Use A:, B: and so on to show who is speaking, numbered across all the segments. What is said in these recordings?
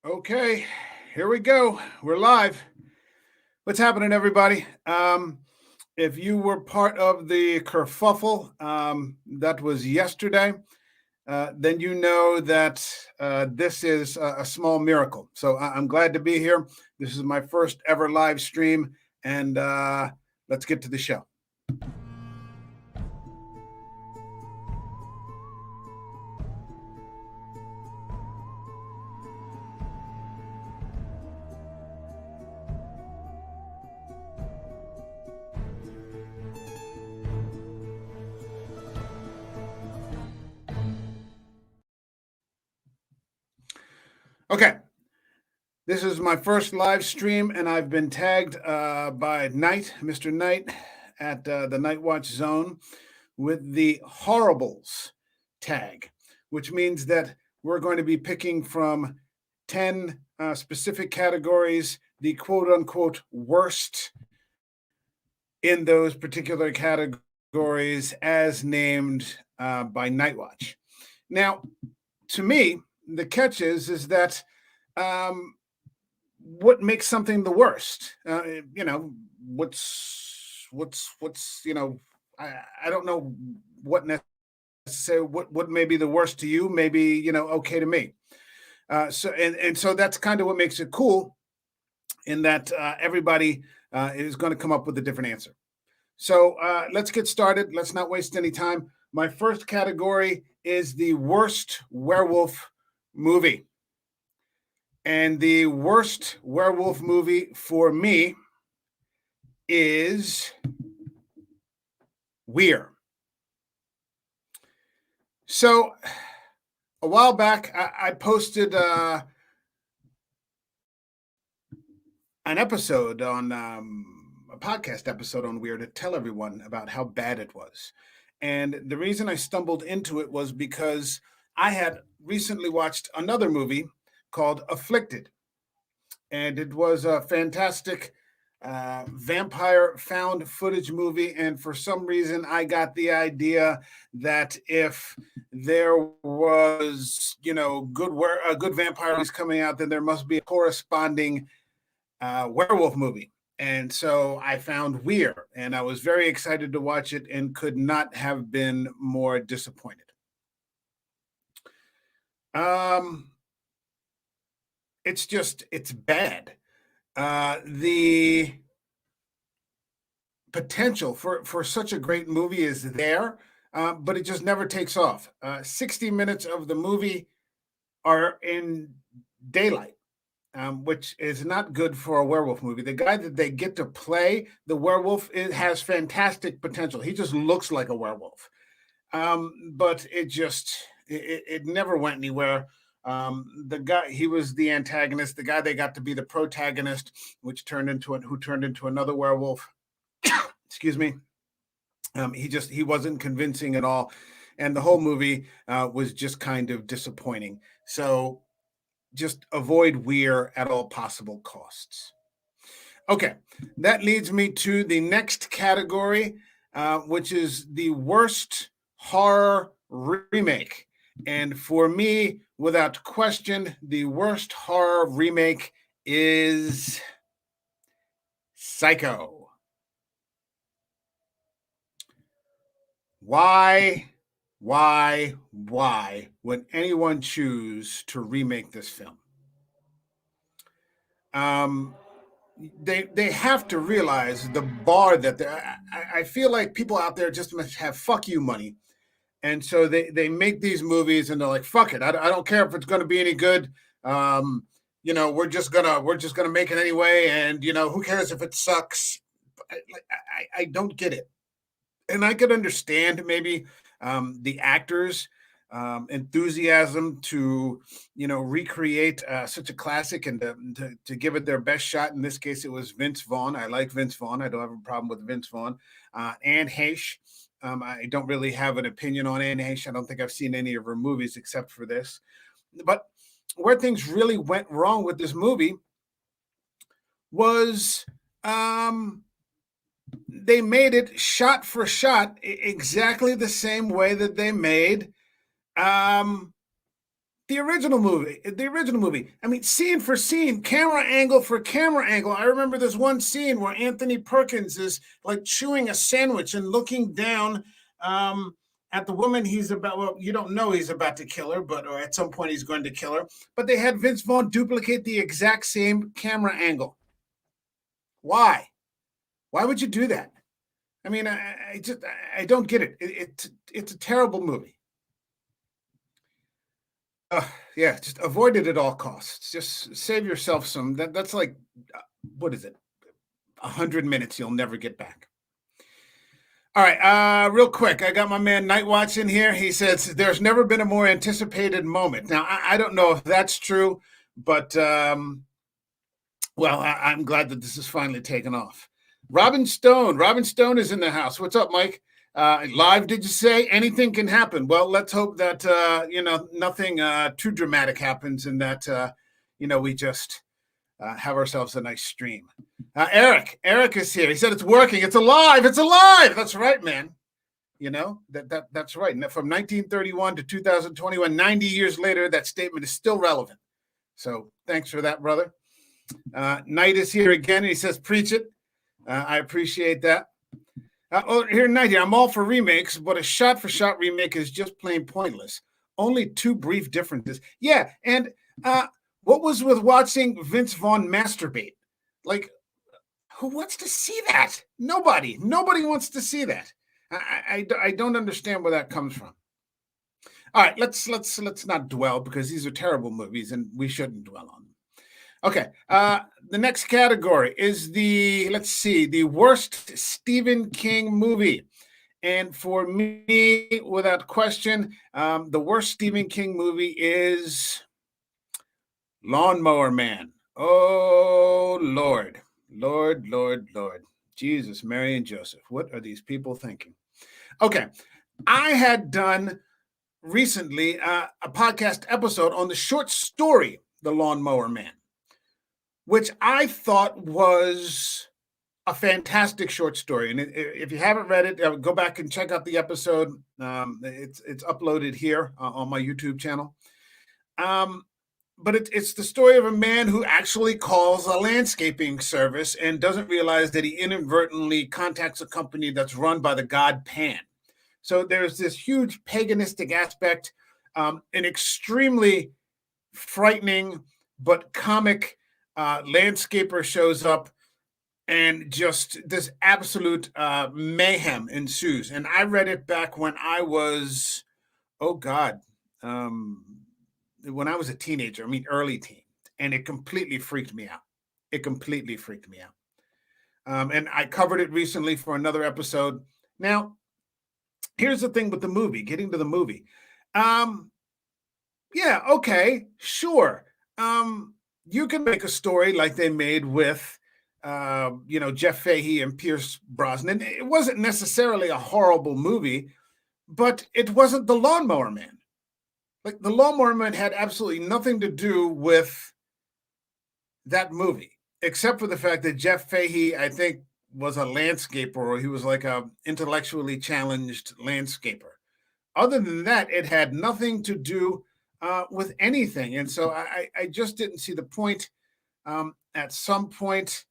A: Okay, here we go. We're live. What's happening, everybody? If you were part of the kerfuffle that was yesterday, then you know that this is a small miracle. So I'm glad to be here. This is my first ever live stream, and let's get to the show. Okay, this is my first live stream, and I've been tagged by Mr. Knight, at the Nightwatch zone with the Horrorbles tag, which means that we're going to be picking from 10 specific categories, the quote unquote worst in those particular categories as named by Nightwatch. Now, to me, the catch is that what makes something the worst? What's I don't know what necessarily what may be the worst to you, maybe okay to me. So that's kind of what makes it cool, in that everybody is going to come up with a different answer. So let's get started. Let's not waste any time. My first category is the worst werewolf movie. And the worst werewolf movie for me is Weir. So a while back, I posted an episode on a podcast episode on Weir to tell everyone about how bad it was. And the reason I stumbled into it was because I had recently watched another movie called Afflicted. And it was a fantastic vampire found footage movie. And for some reason, I got the idea that if there was, a good vampire movies coming out, then there must be a corresponding werewolf movie. And so I found Weir, and I was very excited to watch it and could not have been more disappointed. It's bad. The potential for such a great movie is there, but it just never takes off. 60 minutes of the movie are in daylight, which is not good for a werewolf movie. The guy that they get to play the werewolf has fantastic potential. He just looks like a werewolf, but it never went anywhere. The guy, he was the antagonist. The guy they got to be the protagonist, who turned into another werewolf. Excuse me. He wasn't convincing at all, and the whole movie was just kind of disappointing. So just avoid Weir at all possible costs. Okay, that leads me to the next category, which is the worst horror remake. And for me, without question, the worst horror remake is Psycho. Why would anyone choose to remake this film? They have to realize the bar that I feel like people out there just must have fuck you money. And so they make these movies and they're like, fuck it. I don't care if it's going to be any good. We're just gonna make it anyway. And who cares if it sucks? I don't get it. And I could understand maybe the actors' enthusiasm to recreate such a classic and to give it their best shot. In this case, it was Vince Vaughn. I like Vince Vaughn. I don't have a problem with Vince Vaughn. Anne Heche. I don't really have an opinion on Anne Heche. I don't think I've seen any of her movies except for this. But where things really went wrong with this movie was they made it shot for shot exactly the same way that they made The original movie. The original movie. I mean, scene for scene, camera angle for camera angle. I remember there's one scene where Anthony Perkins is like chewing a sandwich and looking down at the woman he's about. Well, you don't know he's about to kill her, but or at some point he's going to kill her. But they had Vince Vaughn duplicate the exact same camera angle. Why? Why would you do that? I mean, I don't get it. It's a terrible movie. Yeah, just avoid it at all costs. Just save yourself some. That's like, what is it? 100 minutes you'll never get back. All right, real quick, I got my man Nightwatch in here. He says there's never been a more anticipated moment. Now, I don't know if that's true, but well, I'm glad that this is finally taken off. Robin Stone is in the house. What's up, Mike? Live, did you say? Anything can happen. Well, let's hope that nothing too dramatic happens and that we just have ourselves a nice stream. Eric is here. He said it's working. It's alive. That's right, man. That's right. From 1931 to 2021, 90 years later, that statement is still relevant. So thanks for that, brother. Knight is here again. And he says, preach it. I appreciate that. Knight here. I'm all for remakes, but a shot-for-shot remake is just plain pointless. Only two brief differences. Yeah, and what was with watching Vince Vaughn masturbate? Like, who wants to see that? Nobody wants to see that. I don't understand where that comes from. All right, let's not dwell because these are terrible movies and we shouldn't dwell on them. Okay, the next category is the worst Stephen King movie. And for me, without question, the worst Stephen King movie is Lawnmower Man. Oh, Lord. Jesus, Mary, and Joseph. What are these people thinking? Okay, I had done recently a podcast episode on the short story, The Lawnmower Man, which I thought was a fantastic short story. And if you haven't read it, go back and check out the episode. It's uploaded here on my YouTube channel. But it's the story of a man who actually calls a landscaping service and doesn't realize that he inadvertently contacts a company that's run by the god Pan. So there's this huge paganistic aspect, an extremely frightening but comic landscaper shows up, and just this absolute mayhem ensues. And I read it back when I was, when I was a teenager, early teen, and it completely freaked me out. And I covered it recently for another episode. Now, here's the thing with the movie, getting to the movie. Yeah, okay, sure. You can make a story like they made with, Jeff Fahey and Pierce Brosnan. It wasn't necessarily a horrible movie, but it wasn't The Lawnmower Man. Like, The Lawnmower Man had absolutely nothing to do with that movie, except for the fact that Jeff Fahey, I think, was a landscaper, or he was like a intellectually challenged landscaper. Other than that, it had nothing to do with anything. And so I just didn't see the point. At some point,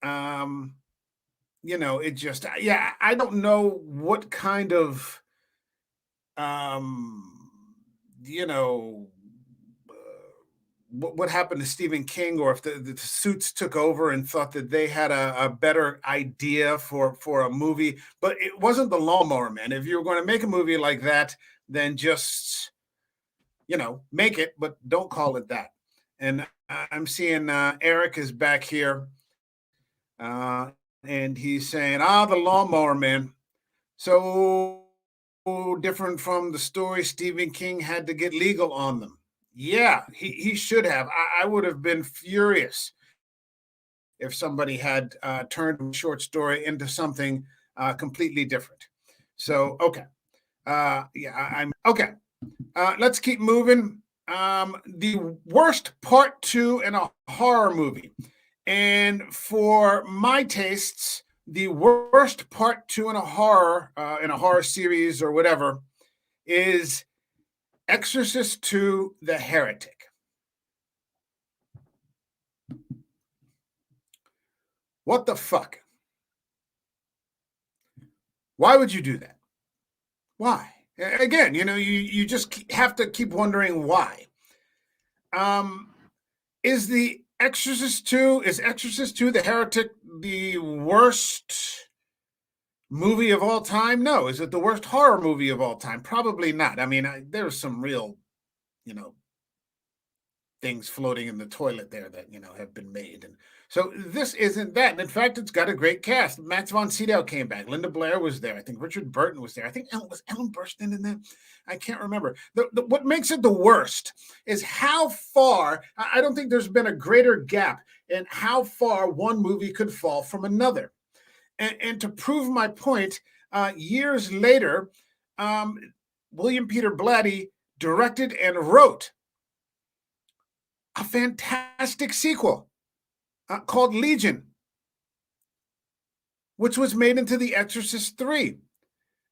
A: it just, I don't know what kind of, what happened to Stephen King, or if the suits took over and thought that they had a better idea for a movie. But it wasn't The Lawnmower Man. If you were going to make a movie like that, then just, make it, but don't call it that. And I'm seeing Eric is back here, and he's saying, The Lawnmower Man. So different from the story Stephen King had to get legal on them. Yeah, he should have. I would have been furious if somebody had turned a short story into something completely different. So, okay. I'm okay. Let's keep moving. The worst part 2 in a horror movie. And for my tastes, the worst part 2 in a horror series or whatever is Exorcist II, The Heretic. What the fuck? Why would you do that? Why? Again, you just have to keep wondering why. Is the Exorcist 2, is Exorcist 2, The Heretic, the worst movie of all time? No. Is it the worst horror movie of all time? Probably not. I mean, there's some real, things floating in the toilet there that, have been made. And so this isn't that. And in fact, it's got a great cast. Max von Sydow came back. Linda Blair was there. I think Richard Burton was there. I think was Ellen Burstyn in that? I can't remember. What makes it the worst is how far, I don't think there's been a greater gap in how far one movie could fall from another. And to prove my point, years later, William Peter Blatty directed and wrote a fantastic sequel called Legion, which was made into The Exorcist 3.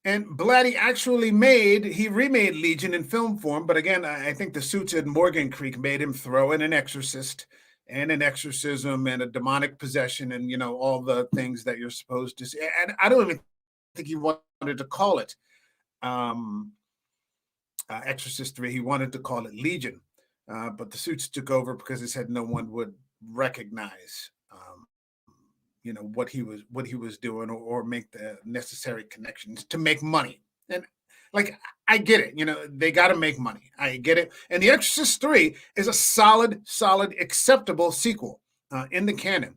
A: And Blatty actually remade Legion in film form, but again, I think the suits at Morgan Creek made him throw in an exorcist and an exorcism and a demonic possession and, all the things that you're supposed to see. And I don't even think he wanted to call it Exorcist 3. He wanted to call it Legion. But the suits took over because they said no one would recognize, what he was doing or make the necessary connections to make money. And I get it, they got to make money. I get it. And The Exorcist 3 is a solid, acceptable sequel in the canon.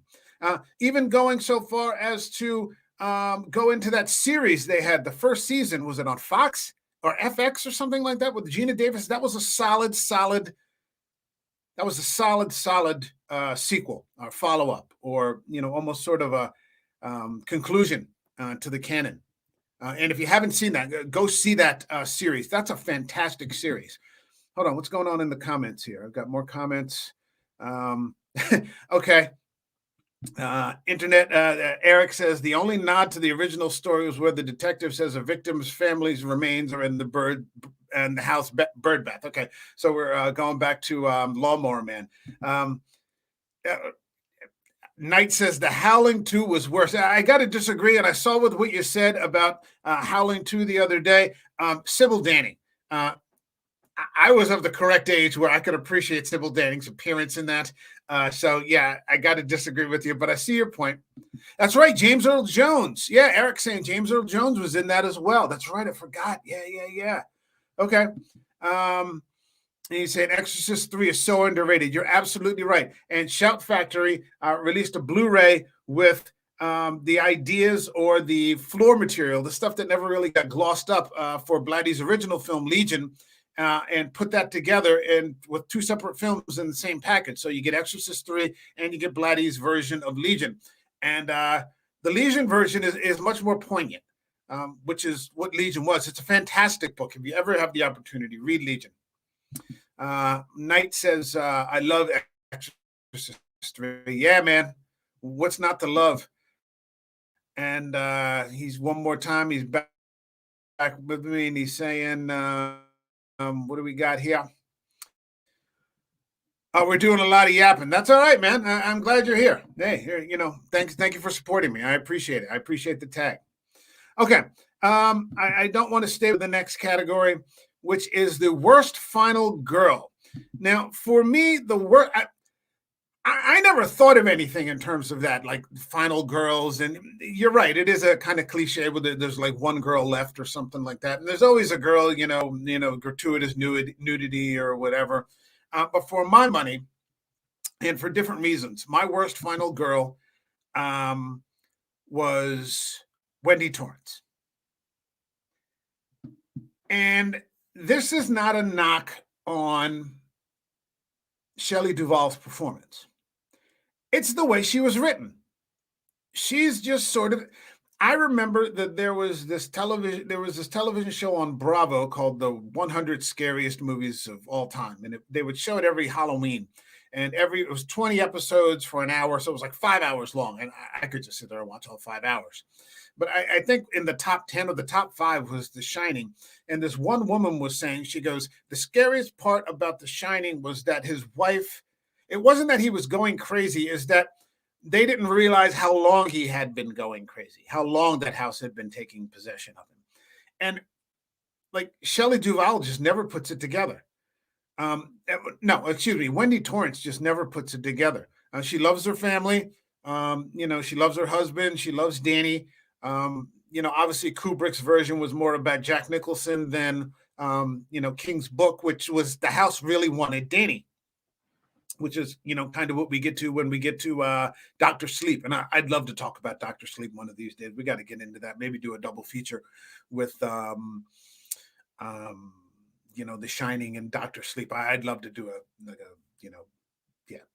A: Even going so far as to go into that series they had. The first season, was it on Fox or FX or something like that with Gina Davis? That was a solid sequel or follow-up or, almost sort of a conclusion to the canon. And if you haven't seen that, go see that series. That's a fantastic series. Hold on. What's going on in the comments here? I've got more comments. Okay. Internet, Eric says the only nod to the original story was where the detective says a victim's family's remains are in the house bird bath. Okay, so we're going back to Lawnmower Man. Knight says the Howling 2 was worse. I got to disagree, and I saw with what you said about Howling 2 the other day. Sybil Danning. I was of the correct age where I could appreciate Sybil Danning's appearance in that. So, yeah, I got to disagree with you, but I see your point. That's right, James Earl Jones. Yeah, Eric's saying James Earl Jones was in that as well. That's right, I forgot. Yeah. Okay. And he's saying Exorcist 3 is so underrated. You're absolutely right. And Shout Factory released a Blu-ray with the ideas or the floor material, the stuff that never really got glossed up for Blatty's original film, Legion, and put that together and with two separate films in the same package. So you get Exorcist 3 and you get Blatty's version of Legion. And the Legion version is much more poignant, which is what Legion was. It's a fantastic book. If you ever have the opportunity, read Legion. Knight says, I love Exorcist 3. Yeah, man. What's not to love? And he's one more time. He's back with me and he's saying, what do we got here? Oh, we're doing a lot of yapping. That's all right, man. I'm glad you're here. Hey, here, thank you for supporting me. I appreciate it. I appreciate the tag. Okay. I don't want to stay with the next category, which is the worst final girl. Now, for me, the worst, I never thought of anything in terms of that, like final girls. And you're right. It is a kind of cliche with there's like one girl left or something like that. And there's always a girl, gratuitous nudity or whatever. But for my money, and for different reasons, my worst final girl was Wendy Torrance. And this is not a knock on Shelley Duvall's performance. It's the way she was written. She's just sort of, I remember that there was this television show on Bravo called the 100 Scariest Movies of All Time, and they would show it every Halloween, and it was 20 episodes for an hour, so it was like 5 hours long, and I could just sit there and watch all 5 hours. But I think in the top 10 or the top five was The Shining, and this one woman was saying, she goes, the scariest part about The Shining was that his wife, it wasn't that he was going crazy, is that they didn't realize how long he had been going crazy, how long that house had been taking possession of him. And like Shelley Duvall just never puts it together. No, excuse me, Wendy Torrance just never puts it together. She loves her family. She loves her husband. She loves Danny. Obviously Kubrick's version was more about Jack Nicholson than King's book, which was the house really wanted Danny, which is kind of what we get to when we get to Dr. Sleep. And I'd love to talk about Dr. Sleep one of these days. We got to get into that, maybe do a double feature with The Shining and Dr. Sleep. I'd love to do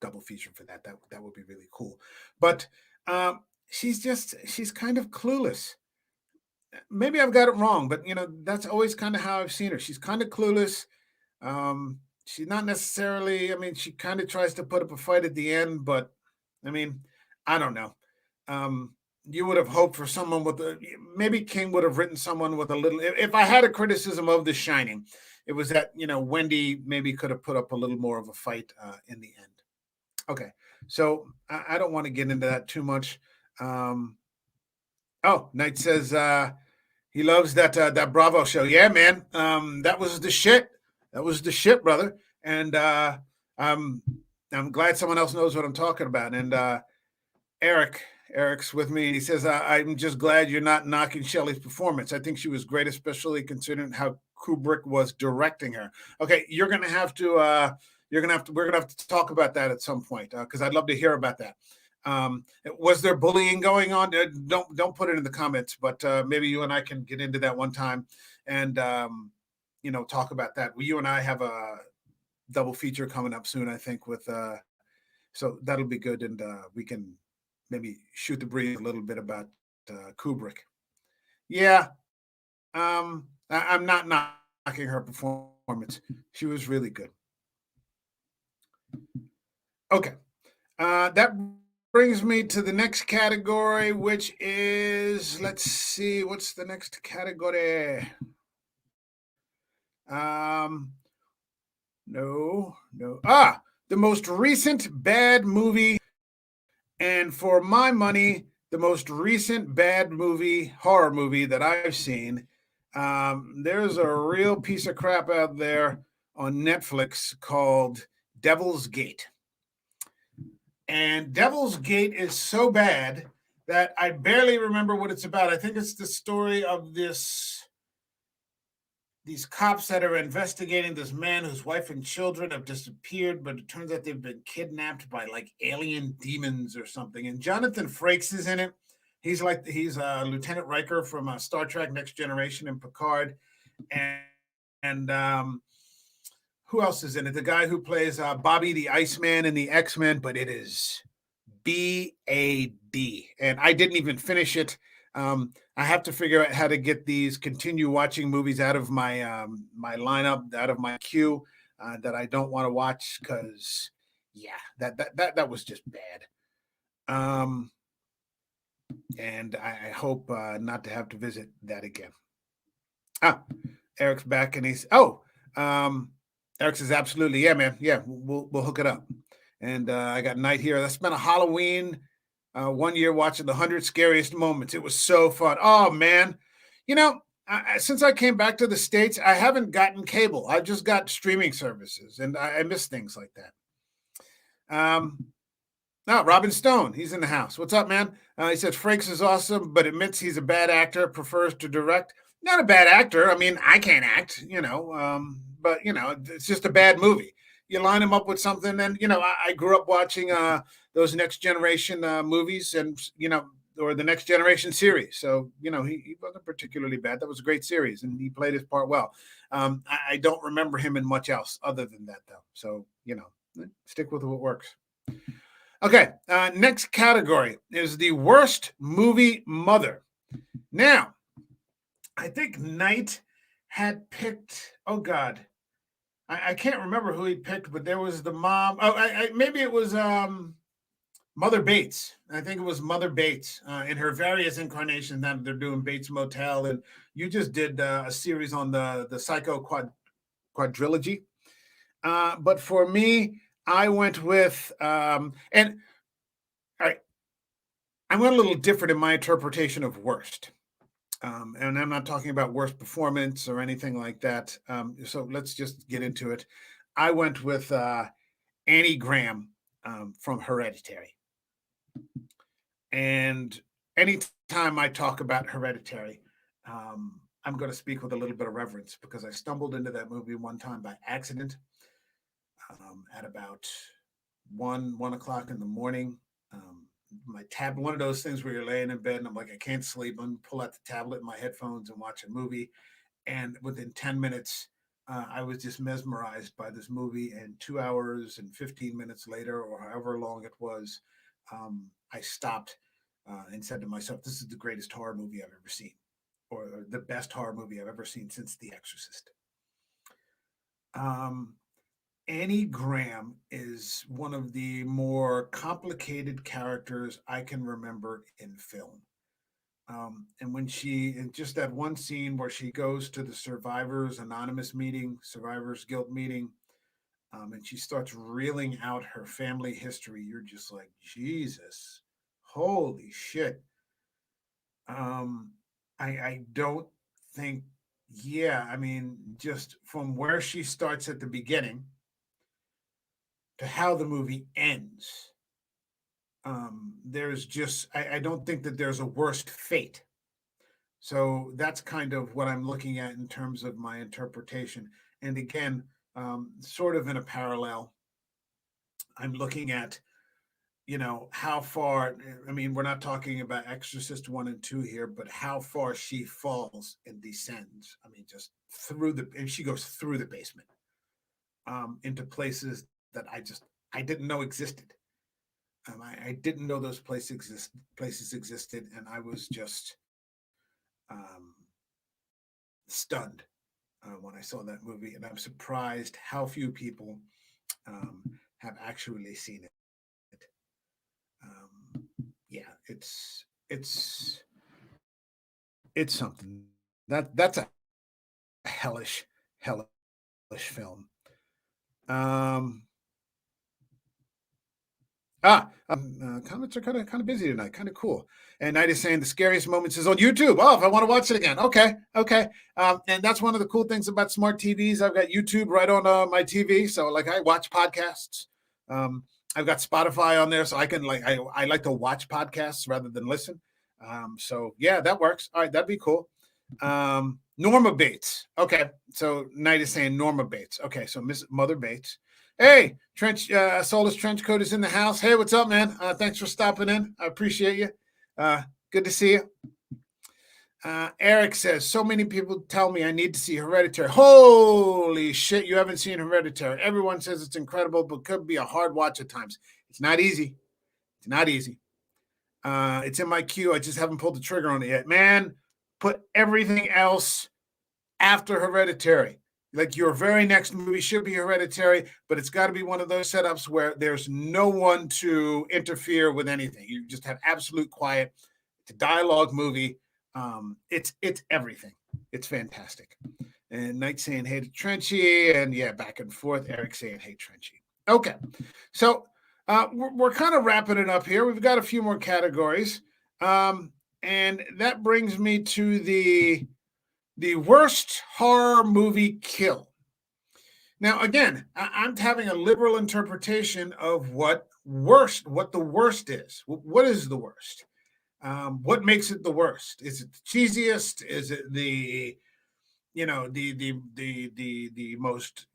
A: double feature for that. That would be really cool. But she's kind of clueless. Maybe I've got it wrong, but that's always kind of how I've seen her. She's kind of clueless. She's not necessarily, she kind of tries to put up a fight at the end, but I don't know. You would have hoped for someone maybe King would have written someone with a little, if I had a criticism of The Shining, it was that, Wendy maybe could have put up a little more of a fight in the end. Okay. So I don't want to get into that too much. Knight says he loves that Bravo show. Yeah, man. That was the shit. That was the shit, brother. And I'm glad someone else knows what I'm talking about. And Eric's with me, and he says, I'm just glad you're not knocking Shelley's performance. I think she was great, especially considering how Kubrick was directing her. Okay, we're gonna have to talk about that at some point, because I'd love to hear about that. Was there bullying going on? Don't put it in the comments, but maybe you and I can get into that one time and talk about that. You and I have a double feature coming up soon, I think, with so that'll be good, and we can maybe shoot the breeze a little bit about Kubrick. Yeah, I'm not knocking her performance. She was really good. Okay, that brings me to the next category, which is, let's see, what's the next category? No. The most recent bad movie. And for my money, the most recent bad movie, horror movie that I've seen, there's a real piece of crap out there on Netflix called Devil's Gate. And Devil's Gate is so bad that I barely remember what it's about. I think it's the story of these cops that are investigating this man whose wife and children have disappeared, but it turns out they've been kidnapped by like alien demons or something. And Jonathan Frakes is in it. He's Lieutenant Riker from Star Trek Next Generation and Picard. And who else is in it? The guy who plays Bobby the Iceman in the X-Men, but it is B.A.D. And I didn't even finish it. I have to figure out how to get continue watching movies out of my my lineup, out of my queue that I don't want to watch, because that was just bad. And I hope not to have to visit that again. Eric's back, and Eric says absolutely, yeah, man, yeah, we'll hook it up. And I got Knight here. I spent a Halloween 1 year watching the 100 Scariest Moments. It was so fun. Oh, man. Since I came back to the States, I haven't gotten cable. I just got streaming services, and I miss things like that. Robin Stone, he's in the house. What's up, man? He says, Frakes is awesome, but admits he's a bad actor, prefers to direct. Not a bad actor. I can't act, but, it's just a bad movie. You line him up with something, and, I grew up watching those Next Generation movies and, or the Next Generation series. So, he wasn't particularly bad. That was a great series, and he played his part well. I don't remember him in much else other than that, though. So, stick with what works. Okay, next category is the worst movie mother. Now, I think Knight had picked, oh God, I can't remember who he picked, but there was the mom. Oh, maybe it was Mother Bates. I think it was Mother Bates in her various incarnations. Now they're doing Bates Motel, and you just did a series on the Psycho quadrilogy. But for me, I went with and I went a little different in my interpretation of worst. And I'm not talking about worst performance or anything like that. So let's just get into it. I went with Annie Graham from Hereditary. And anytime I talk about Hereditary, I'm going to speak with a little bit of reverence because I stumbled into that movie one time by accident at about 1 o'clock in the morning. My tab, one of those things where you're laying in bed and I'm like, I can't sleep. I'm pull out the tablet, my headphones, and watch a movie. And within 10 minutes, I was just mesmerized by this movie. And 2 hours and 15 minutes later, or however long it was, I stopped and said to myself, this is the greatest horror movie I've ever seen, or the best horror movie I've ever seen since The Exorcist. Annie Graham is one of the more complicated characters I can remember in film. And when in just that one scene where she goes to the Survivors Anonymous meeting, Survivors Guilt meeting, and she starts reeling out her family history, you're just like, Jesus, holy shit. I don't think, yeah, I mean, just from where she starts at the beginning to how the movie ends, there's just, I don't think that there's a worse fate. So that's kind of what I'm looking at in terms of my interpretation. And again, sort of in a parallel, I'm looking at, how far, I mean, we're not talking about Exorcist 1 and 2 here, but how far she falls and descends. I mean, just and she goes through the basement into places that I didn't know existed. I didn't know those places existed, and I was just um, stunned when I saw that movie, and I'm surprised how few people have actually seen it. Yeah, it's something that's a hellish film. Um, Comments are kind of busy tonight. Kind of cool. And Knight is saying the scariest moments is on YouTube. Oh, if I want to watch it again, okay. And that's one of the cool things about smart TVs. I've got YouTube right on my TV, so like I watch podcasts. I've got Spotify on there, so I can I like to watch podcasts rather than listen. So yeah, that works. All right, that'd be cool. Norma Bates. Okay, so Knight is saying Norma Bates. Okay, so Miss Mother Bates. Hey, Soulless Trenchcoat is in the house. Hey, what's up, man? Thanks for stopping in. I appreciate you. Good to see you. Eric says, so many people tell me I need to see Hereditary. Holy shit, you haven't seen Hereditary. Everyone says it's incredible, but could be a hard watch at times. It's not easy. It's not easy. It's in my queue. I just haven't pulled the trigger on it yet. Man, put everything else after Hereditary. Like your very next movie should be Hereditary, but it's got to be one of those setups where there's no one to interfere with anything. You just have absolute quiet. It's a dialogue movie. It's everything. It's fantastic. And Knight saying hey to Trenchy, and yeah, back and forth. Eric saying hey Trenchy. Okay, so we're kind of wrapping it up here. We've got a few more categories, and that brings me to the worst horror movie kill. Now, again, I'm having a liberal interpretation of what the worst is. What is the worst? What makes it the worst? Is it the cheesiest? Is it the the most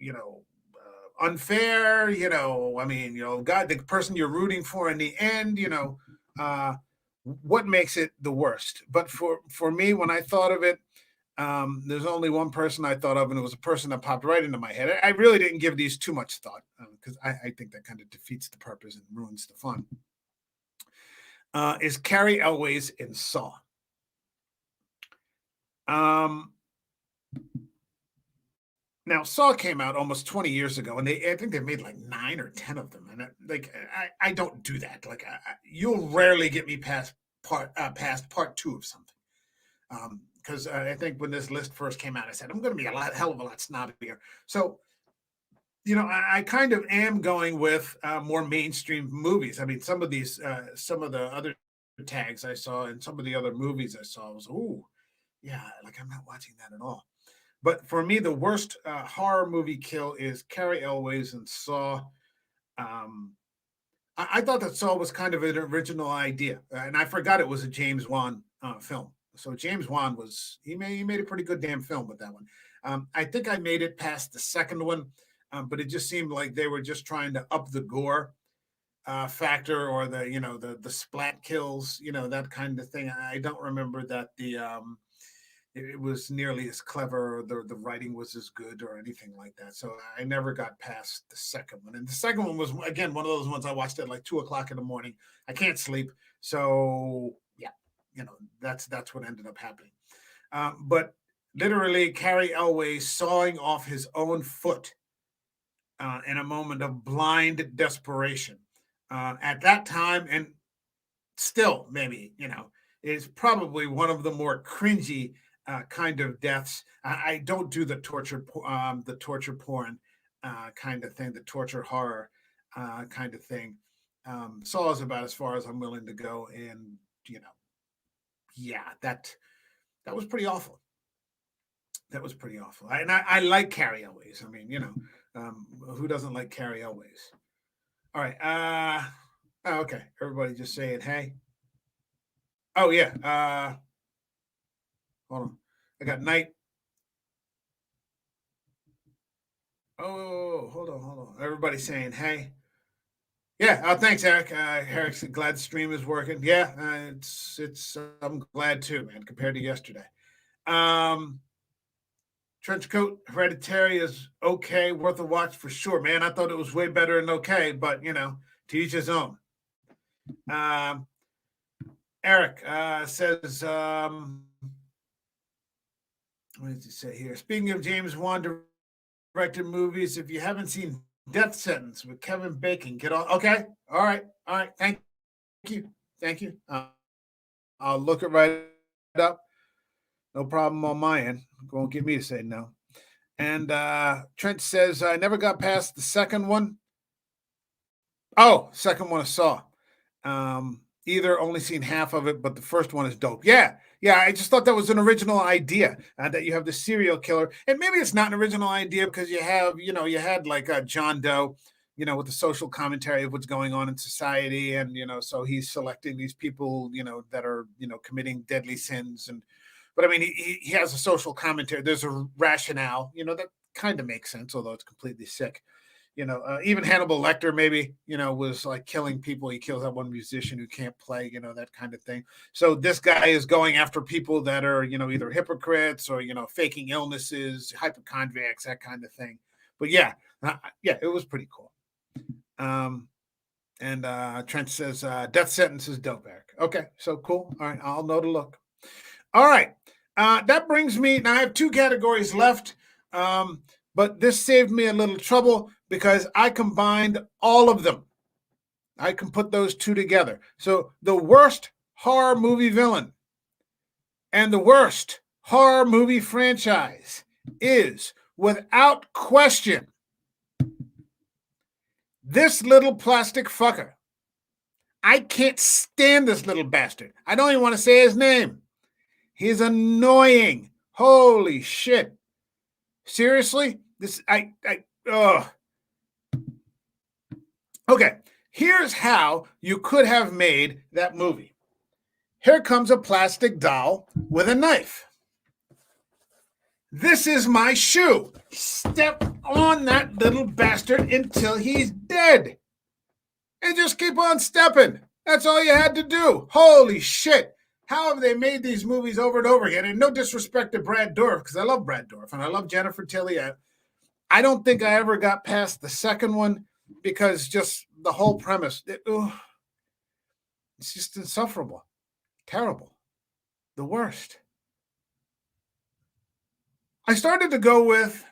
A: unfair? I mean, God, the person you're rooting for in the end. What makes it the worst? But for me, when I thought of it, there's only one person I thought of, and it was a person that popped right into my head. I really didn't give these too much thought because I think that kind of defeats the purpose and ruins the fun. Is Carrie Elways in Saw? Um, Now Saw came out almost 20 years ago, and I think they made like 9 or 10 of them. And I don't do that. Like you'll rarely get me past part two of something. Because I think when this list first came out, I said I'm going to be hell of a lot snobbier. So I kind of am going with more mainstream movies. I mean, some of the other tags I saw and some of the other movies I saw was, oh, yeah, like I'm not watching that at all. But for me, the worst horror movie kill is Carrie Elways and Saw. Um, I thought that Saw was kind of an original idea, and I forgot it was a James Wan film. So James Wan he made a pretty good damn film with that one. I think I made it past the second one, but it just seemed like they were just trying to up the gore factor or the splat kills, that kind of thing. I don't remember that it was nearly as clever or the writing was as good or anything like that. So I never got past the second one. And the second one was, again, one of those ones I watched at like 2 o'clock in the morning. I can't sleep. So yeah, that's what ended up happening. But literally, Carrie Elway sawing off his own foot in a moment of blind desperation. At that time, and still maybe is probably one of the more cringy kind of deaths. I don't do the torture porn kind of thing, the torture horror kind of thing. Saw is about as far as I'm willing to go, and yeah, that was pretty awful. That was pretty awful. I like Carrie Elways. I mean, who doesn't like Carrie Elways? All right. Okay. Everybody just saying hey. Oh yeah. Hold on. I got night. Oh, hold on. Everybody's saying hey. Yeah. Thanks, Eric. Eric's glad the stream is working. Yeah. It's. I'm glad too, man. Compared to yesterday. Um, Trenchcoat Hereditary is okay, worth a watch for sure, man. I thought it was way better than okay, but to each his own. Um, Eric says, what does he say here? Speaking of James Wan directed movies, if you haven't seen Death Sentence with Kevin Bacon, get on. Okay, all right. Thank you. I'll look it right up. No problem on my end. Won't get me to say no. And Trent says I never got past the second one. Oh, second one I saw. Either only seen half of it, but the first one is dope. Yeah. I just thought that was an original idea that you have the serial killer, and maybe it's not an original idea because you had like John Doe, with the social commentary of what's going on in society, and so he's selecting these people, that are committing deadly sins, but I mean he has a social commentary. There's a rationale, that kind of makes sense, although it's completely sick. Even Hannibal Lecter maybe, was like killing people. He kills that one musician who can't play, that kind of thing. So this guy is going after people that are, either hypocrites or, faking illnesses, hypochondriacs, that kind of thing. But yeah, it was pretty cool. And Trent says, Death Sentence is dope, Eric. Okay, so cool. All right, I'll know to look. All right. That brings me, now I have 2 categories left. But this saved me a little trouble because I combined all of them. I can put those 2 together. So the worst horror movie villain and the worst horror movie franchise is, without question, this little plastic fucker. I can't stand this little bastard. I don't even want to say his name. He's annoying. Holy shit. Seriously? Okay, here's how you could have made that movie. Here comes a plastic doll with a knife. This is my shoe. Step on that little bastard until he's dead. And just keep on stepping. That's all you had to do. Holy shit. How have they made these movies over and over again? And no disrespect to Brad Dourif, because I love Brad Dourif and I love Jennifer Tilly. I don't think I ever got past the second one because just the whole premise, it's just insufferable. Terrible. The worst. I started to go with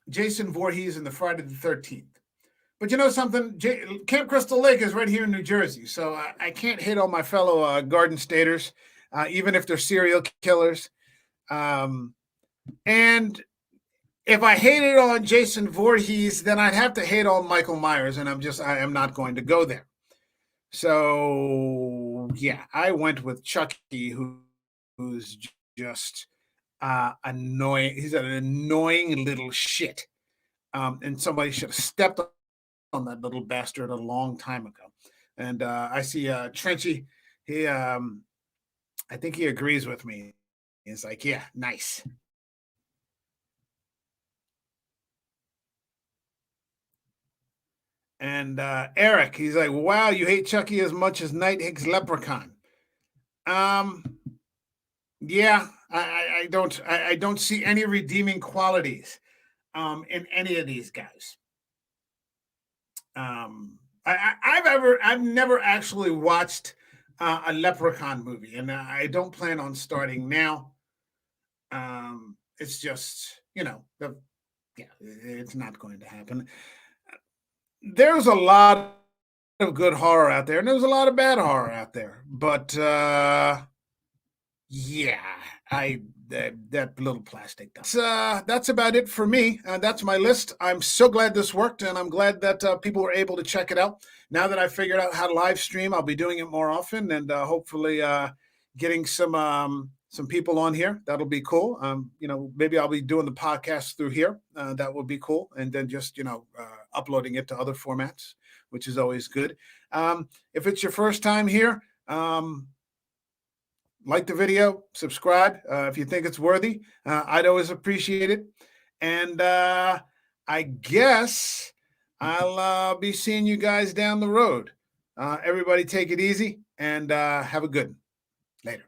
A: Jason Voorhees and the Friday the 13th. But you know something? Camp Crystal Lake is right here in New Jersey, so I can't hate on my fellow Garden Staters, even if they're serial killers. And if I hated on Jason Voorhees, then I'd have to hate on Michael Myers, and I am not going to go there. So yeah, I went with Chucky, who's just annoying. He's an annoying little shit, and somebody should have stepped on that little bastard a long time ago. And I see Trenchy. He, I think he agrees with me. He's like, yeah, nice. And Eric, he's like, wow, you hate Chucky as much as Night hates Leprechaun. Yeah, I don't see any redeeming qualities in any of these guys. I've never actually watched a Leprechaun movie, and I don't plan on starting now. It's just, yeah, it's not going to happen. There's a lot of good horror out there, and there's a lot of bad horror out there. But yeah, that little plastic. That's about it for me. That's my list. I'm so glad this worked, and I'm glad that people were able to check it out. Now that I figured out how to live stream, I'll be doing it more often, and hopefully getting some people on here. That'll be cool. Maybe I'll be doing the podcast through here. That would be cool, and then just uploading it to other formats, which is always good. If it's your first time here, like the video, subscribe if you think it's worthy. I'd always appreciate it. And I guess I'll be seeing you guys down the road. Everybody take it easy and have a good one. Later.